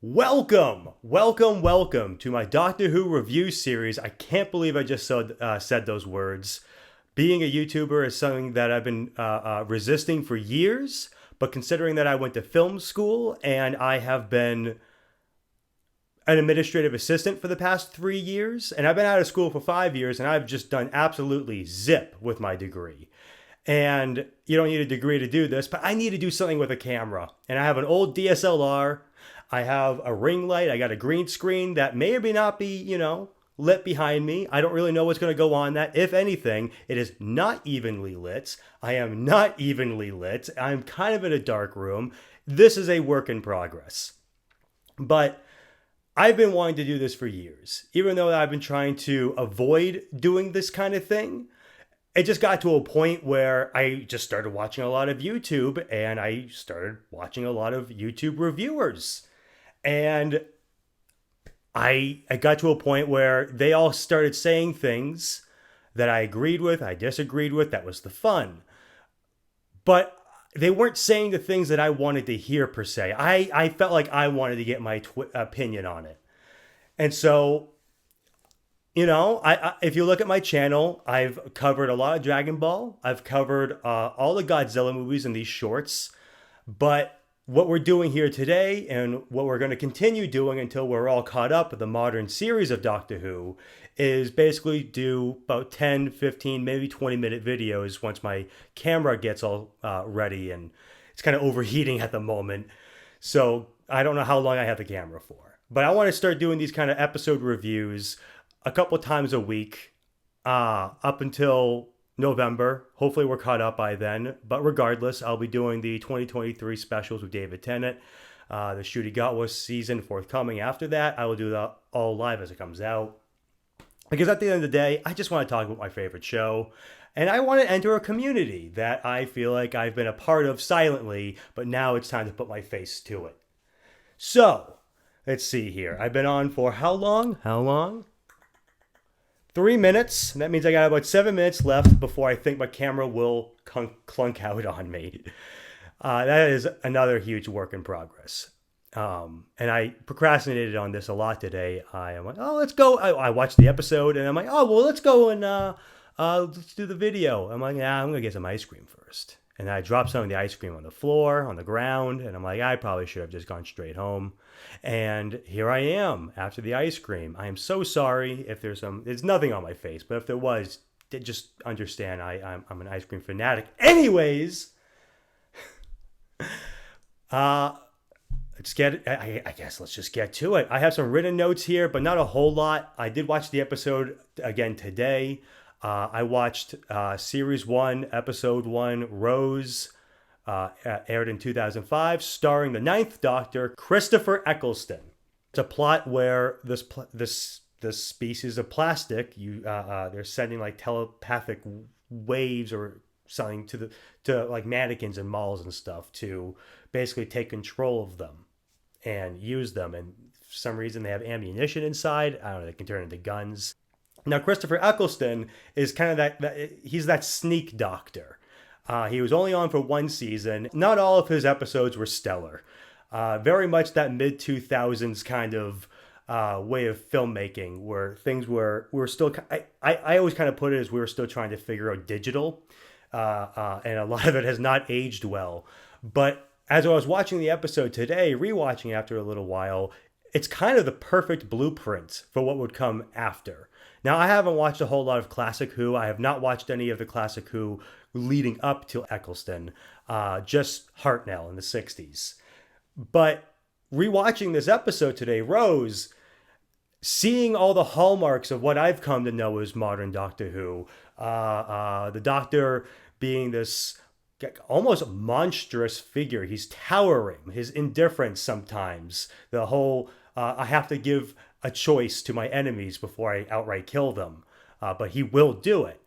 Welcome to my Doctor Who review series. I can't believe I just said those words. Being a YouTuber is something that I've been resisting for years, but considering that I went to film school and I have been an administrative assistant for the past 3 years, and I've been out of school for 5 years, and I've just done absolutely zip with my degree. And you don't need a degree to do this, but I need to do something with a camera. And I have an old DSLR. I have a ring light. I got a green screen that may or may not be, lit behind me. I don't really know what's going to go on that. If anything, it is not evenly lit. I am not evenly lit. I'm kind of in a dark room. This is a work in progress. But I've been wanting to do this for years, even though I've been trying to avoid doing this kind of thing. It just got to a point where I just started watching a lot of YouTube and I started watching a lot of YouTube reviewers. And I got to a point where they all started saying things that I agreed with, I disagreed with. That was the fun. But they weren't saying the things that I wanted to hear per se. I felt like I wanted to get my opinion on it. And so, if you look at my channel, I've covered a lot of Dragon Ball. I've covered all the Godzilla movies in these shorts. But what we're doing here today and what we're going to continue doing until we're all caught up with the modern series of Doctor Who is basically do about 10, 15, maybe 20-minute videos once my camera gets all ready, and it's kind of overheating at the moment. So I don't know how long I have the camera for. But I want to start doing these kind of episode reviews a couple times a week up until November. Hopefully we're caught up by then. But regardless, I'll be doing the 2023 specials with David Tennant. The Ncuti Gatwa season forthcoming after that. I will do that all live as it comes out. Because at the end of the day, I just want to talk about my favorite show. And I want to enter a community that I feel like I've been a part of silently, but now it's time to put my face to it. So, let's see here. I've been on for how long? 3 minutes. That means I got about 7 minutes left before I think my camera will clunk out on me. That is another huge work in progress. And I procrastinated on this a lot today. I am like, oh, let's go. I watched the episode and I'm like, oh, well, let's go and let's do the video. I'm like, yeah, I'm going to get some ice cream first. And I dropped some of the ice cream on the floor, on the ground. And I'm like, I probably should have just gone straight home. And here I am after the ice cream. I am so sorry if there's nothing on my face. But if there was, just understand I'm an ice cream fanatic. Anyways, let's get, I guess let's just get to it. I have some written notes here, but not a whole lot. I did watch the episode again today. I watched Series 1, Episode 1, Rose, aired in 2005, starring the Ninth Doctor, Christopher Eccleston. It's a plot where this species of plastic, they're sending like telepathic waves or something to like mannequins and malls and stuff to basically take control of them and use them. And for some reason they have ammunition inside. I don't know, they can turn into guns. Now, Christopher Eccleston is kind of he's that sneak doctor. He was only on for one season. Not all of his episodes were stellar. Very much that mid-2000s kind of way of filmmaking where things were still... I always kind of put it as we were still trying to figure out digital. And a lot of it has not aged well. But as I was watching the episode today, rewatching after a little while, it's kind of the perfect blueprint for what would come after. Now, I haven't watched a whole lot of Classic Who. I have not watched any of the Classic Who leading up to Eccleston, just Hartnell in the 60s. But rewatching this episode today, Rose, seeing all the hallmarks of what I've come to know as modern Doctor Who, the Doctor being this almost monstrous figure. He's towering, his indifference sometimes, the whole, I have to give a choice to my enemies before I outright kill them. But he will do it.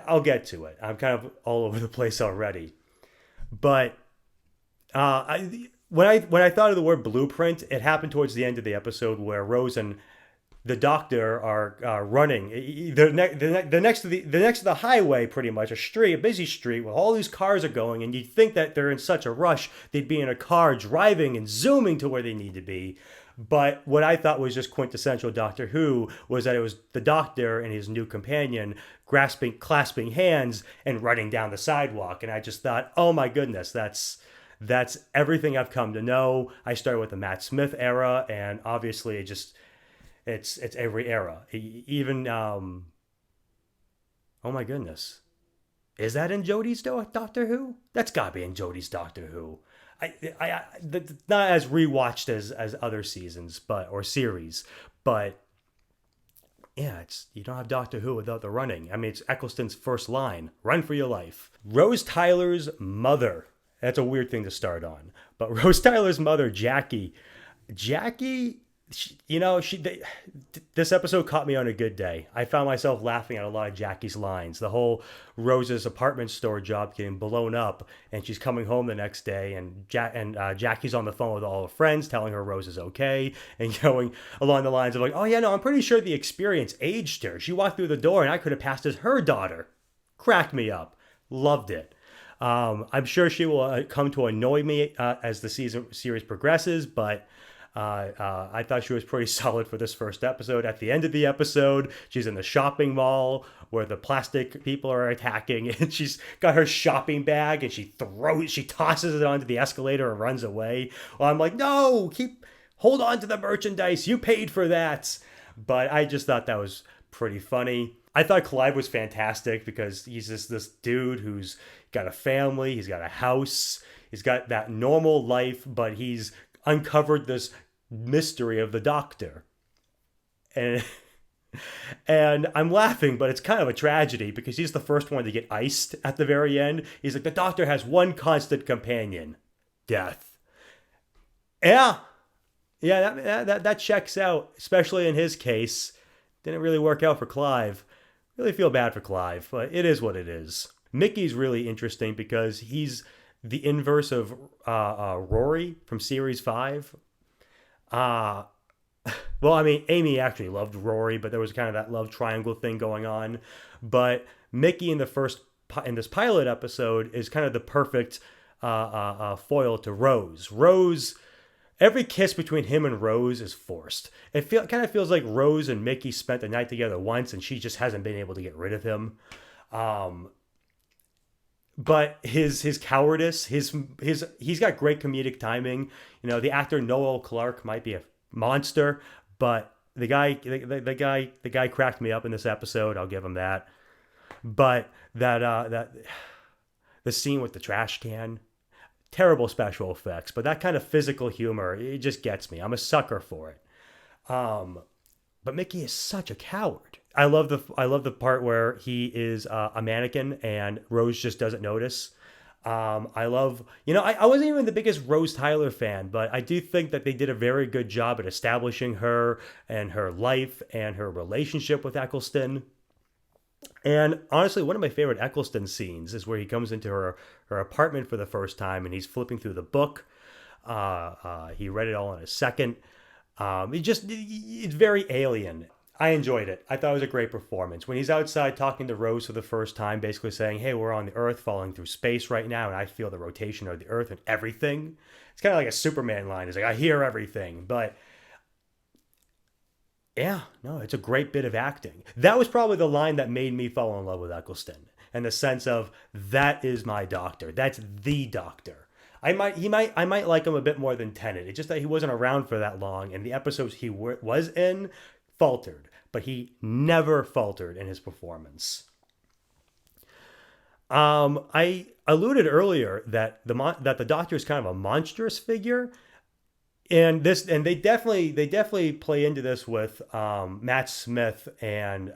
I'll get to it. I'm kind of all over the place already. But when I thought of the word blueprint, it happened towards the end of the episode where Rose and the doctor are running. They're next to the highway, pretty much a busy street where all these cars are going, and you'd think that they're in such a rush they'd be in a car driving and zooming to where they need to be. But what I thought was just quintessential Doctor Who was that it was the Doctor and his new companion clasping hands and running down the sidewalk, and I just thought, oh my goodness, that's everything I've come to know. I started with the Matt Smith era, and obviously it's every era. Even oh my goodness, is that in Jodie's Doctor Who? That's gotta be in Jodie's Doctor Who. Not as rewatched as other seasons, or series, but yeah, it's you don't have Doctor Who without the running. I mean, it's Eccleston's first line: "Run for your life." Rose Tyler's mother. That's a weird thing to start on, but Rose Tyler's mother, Jackie, this episode caught me on a good day. I found myself laughing at a lot of Jackie's lines. The whole Rose's apartment store job getting blown up, and she's coming home the next day, and Jackie's on the phone with all her friends, telling her Rose is okay, and going along the lines of like, "Oh yeah, no, I'm pretty sure the experience aged her. She walked through the door, and I could have passed as her daughter." Cracked me up. Loved it. I'm sure she will come to annoy me as the series progresses, but I thought she was pretty solid for this first episode. At the end of the episode, she's in the shopping mall where the plastic people are attacking, and she's got her shopping bag and she tosses it onto the escalator and runs away. Well, I'm like, no, hold on to the merchandise. You paid for that. But I just thought that was pretty funny. I thought Clive was fantastic because he's just this dude who's got a family, he's got a house, he's got that normal life, but he's uncovered this mystery of the Doctor. And and I'm laughing, but it's kind of a tragedy because he's the first one to get iced at the very end. He's like, the Doctor has one constant companion: death. Yeah. Yeah, that checks out, especially in his case. Didn't really work out for Clive. Really feel bad for Clive, but it is what it is. Mickey's really interesting because he's the inverse of Rory from Series 5. Well, I mean, Amy actually loved Rory, but there was kind of that love triangle thing going on. But Mickey in this pilot episode is kind of the perfect foil to Rose. Every kiss between him and Rose is forced. It kind of feels like Rose and Mickey spent the night together once, and she just hasn't been able to get rid of him. But his cowardice, he's got great comedic timing. The actor Noel Clarke might be a monster, but the guy cracked me up in this episode. I'll give him that. But that the scene with the trash can. Terrible special effects, but that kind of physical humor, it just gets me. I'm a sucker for it. But Mickey is such a coward. I love the part where he is a mannequin and Rose just doesn't notice. I wasn't even the biggest Rose Tyler fan, but I do think that they did a very good job at establishing her and her life and her relationship with Eccleston. And honestly, one of my favorite Eccleston scenes is where he comes into her apartment for the first time and he's flipping through the book. He read it all in a second. It's very alien. I enjoyed it. I thought it was a great performance. When he's outside talking to Rose for the first time, basically saying, hey, we're on the Earth falling through space right now, and I feel the rotation of the Earth and everything. It's kind of like a Superman line. It's like, I hear everything. But yeah, no, it's a great bit of acting. That was probably the line that made me fall in love with Eccleston, in the sense of, that is my Doctor. That's the Doctor. I might like him a bit more than Tennant. It's just that he wasn't around for that long, and the episodes he was in faltered, but he never faltered in his performance. I alluded earlier that the Doctor is kind of a monstrous figure. And they definitely play into this with Matt Smith and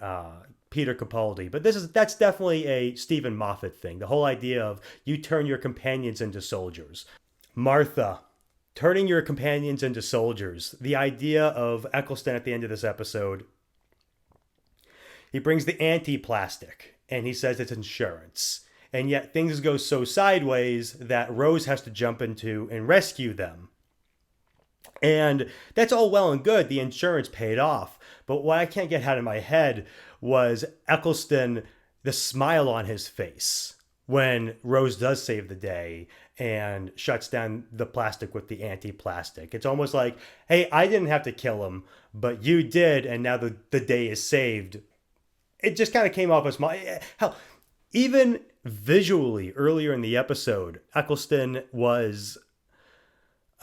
Peter Capaldi, but that's definitely a Stephen Moffat thing. The whole idea of you turn your companions into soldiers. Martha, turning your companions into soldiers. The idea of Eccleston at the end of this episode. He brings the anti-plastic and he says it's insurance, and yet things go so sideways that Rose has to jump into and rescue them. And that's all well and good. The insurance paid off. But what I can't get out of my head was Eccleston, the smile on his face when Rose does save the day and shuts down the plastic with the anti-plastic. It's almost like, hey, I didn't have to kill him, but you did, and now the day is saved. It just kind of came off as my... Hell, even visually, earlier in the episode, Eccleston was...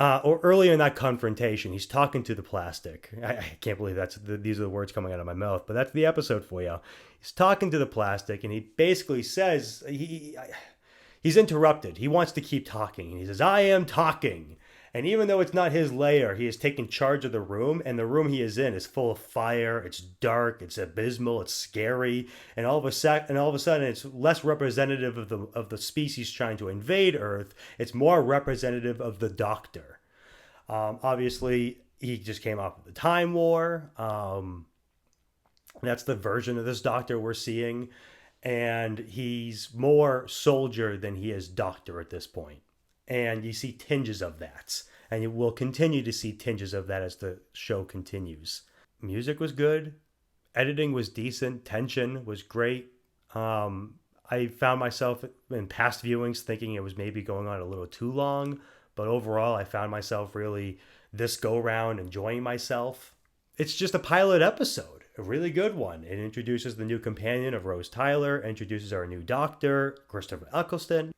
or earlier in that confrontation, he's talking to the plastic. I can't believe these are the words coming out of my mouth, but that's the episode for you. He's talking to the plastic, and he basically says he's interrupted. He wants to keep talking, and he says, "I am talking." And even though it's not his lair, he has taken charge of the room, and the room he is in is full of fire. It's dark, it's abysmal, it's scary, and all of a sudden, it's less representative of the species trying to invade Earth. It's more representative of the Doctor. Obviously, he just came off of the Time War. That's the version of this Doctor we're seeing, and he's more soldier than he is Doctor at this point. And you see tinges of that. And you will continue to see tinges of that as the show continues. Music was good. Editing was decent. Tension was great. I found myself in past viewings thinking it was maybe going on a little too long. But overall, I found myself really this go-round enjoying myself. It's just a pilot episode. A really good one. It introduces the new companion of Rose Tyler, introduces our new Doctor, Christopher Eccleston.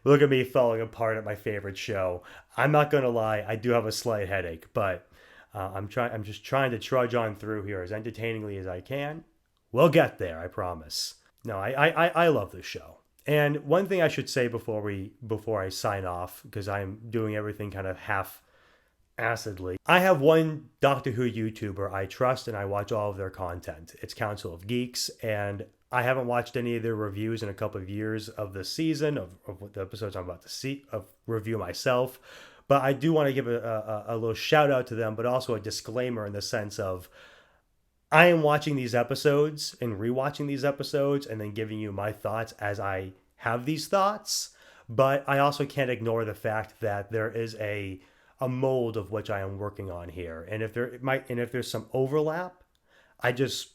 Look at me falling apart at my favorite show. I'm not going to lie, I do have a slight headache, but I'm just trying to trudge on through here as entertainingly as I can. We'll get there, I promise. No, I love this show. And one thing I should say before I sign off, because I'm doing everything kind of half-assedly. I have one Doctor Who YouTuber I trust, and I watch all of their content. It's Council of Geeks, and I haven't watched any of their reviews in a couple of years of the season, of what the episodes I'm about to see, of review myself. But I do want to give a little shout out to them, but also a disclaimer in the sense of I am watching these episodes and rewatching these episodes and then giving you my thoughts as I have these thoughts. But I also can't ignore the fact that there is a mold of which I am working on here. And if there's some overlap, I just,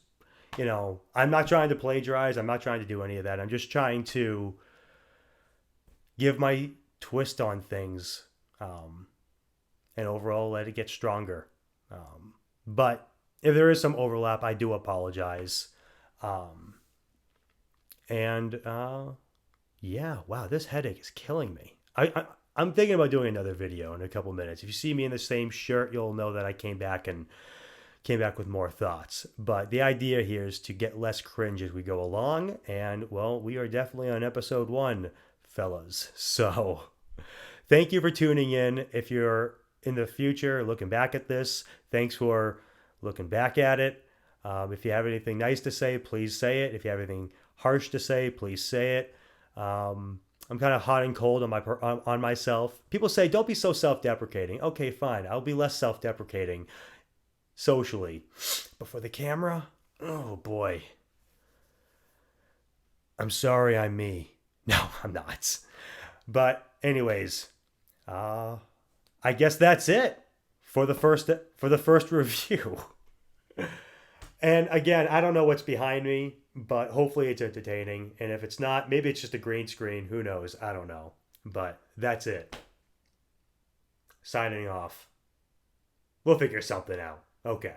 I'm not trying to plagiarize. I'm not trying to do any of that. I'm just trying to give my twist on things, and overall let it get stronger. But if there is some overlap, I do apologize. Yeah, wow, this headache is killing me. I'm thinking about doing another video in a couple minutes. If you see me in the same shirt, you'll know that I came back with more thoughts. But the idea here is to get less cringe as we go along. And, well, we are definitely on episode 1, fellas. So thank you for tuning in. If you're in the future looking back at this, thanks for looking back at it. If you have anything nice to say, please say it. If you have anything harsh to say, please say it. I'm kind of hot and cold on myself. People say, don't be so self-deprecating. Okay, fine. I'll be less self-deprecating socially. But for the camera, oh boy. I'm sorry I'm me. No, I'm not. But anyways, I guess that's it for the first review. And again, I don't know what's behind me, but hopefully it's entertaining. And if it's not, maybe it's just a green screen. Who knows? I don't know. But that's it. Signing off. We'll figure something out. Okay.